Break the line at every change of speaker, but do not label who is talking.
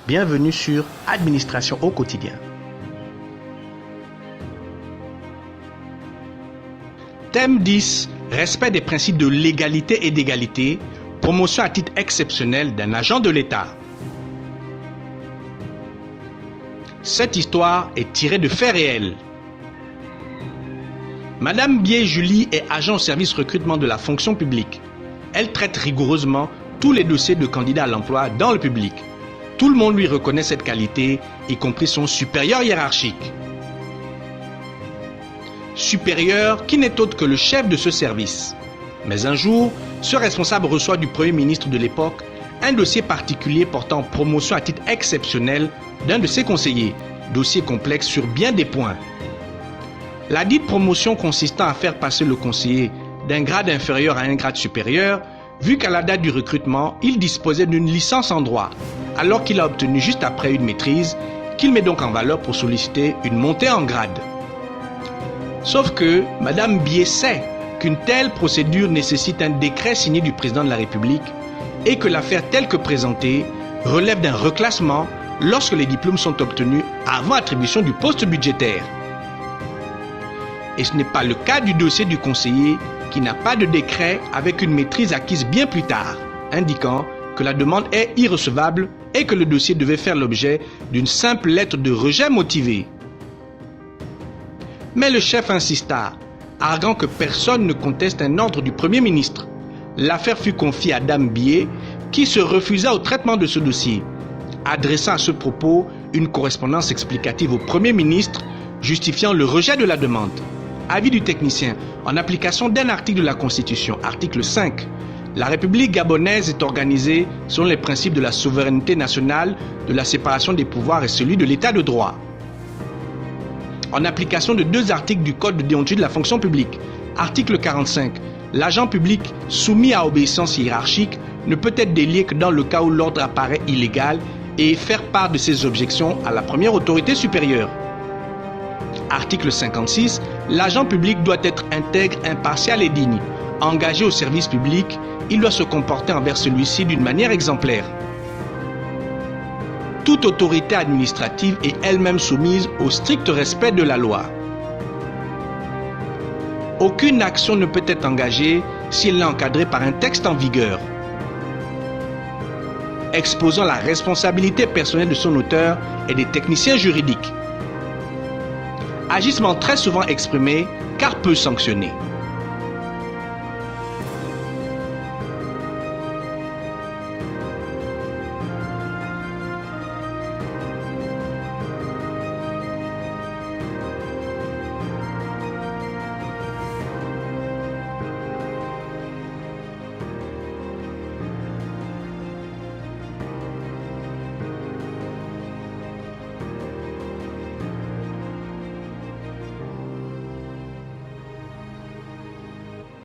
Bienvenue sur Administration au quotidien. Thème 10. Respect des principes de légalité et d'égalité. Promotion à titre exceptionnel d'un agent de l'État. Cette histoire est tirée de faits réels. Madame Bié Julie est agent au service recrutement de la fonction publique. Elle traite rigoureusement tous les dossiers de candidats à l'emploi dans le public. Tout le monde lui reconnaît cette qualité, y compris son supérieur hiérarchique. Supérieur qui n'est autre que le chef de ce service. Mais un jour, ce responsable reçoit du Premier ministre de l'époque un dossier particulier portant promotion à titre exceptionnel d'un de ses conseillers, dossier complexe sur bien des points. La dite promotion consistant à faire passer le conseiller d'un grade inférieur à un grade supérieur, vu qu'à la date du recrutement, il disposait d'une licence en droit, alors qu'il a obtenu juste après une maîtrise, qu'il met donc en valeur pour solliciter une montée en grade. Sauf que Madame Bié sait qu'une telle procédure nécessite un décret signé du président de la République et que l'affaire telle que présentée relève d'un reclassement lorsque les diplômes sont obtenus avant attribution du poste budgétaire. Et ce n'est pas le cas du dossier du conseiller qui n'a pas de décret avec une maîtrise acquise bien plus tard, indiquant que la demande est irrecevable et que le dossier devait faire l'objet d'une simple lettre de rejet motivée. Mais le chef insista, arguant que personne ne conteste un ordre du Premier ministre. L'affaire fut confiée à Dame Bié, qui se refusa au traitement de ce dossier, adressant à ce propos une correspondance explicative au Premier ministre, justifiant le rejet de la demande. Avis du technicien, en application d'un article de la Constitution, article 5, la République gabonaise est organisée selon les principes de la souveraineté nationale, de la séparation des pouvoirs et celui de l'état de droit. En application de deux articles du Code de déontologie de la fonction publique, article 45, l'agent public soumis à obéissance hiérarchique ne peut être délié que dans le cas où l'ordre apparaît illégal et faire part de ses objections à la première autorité supérieure. Article 56, l'agent public doit être intègre, impartial et digne. Engagé au service public, il doit se comporter envers celui-ci d'une manière exemplaire. Toute autorité administrative est elle-même soumise au strict respect de la loi. Aucune action ne peut être engagée si elle est encadrée par un texte en vigueur, exposant la responsabilité personnelle de son auteur et des techniciens juridiques. Agissement très souvent exprimé car peu sanctionné.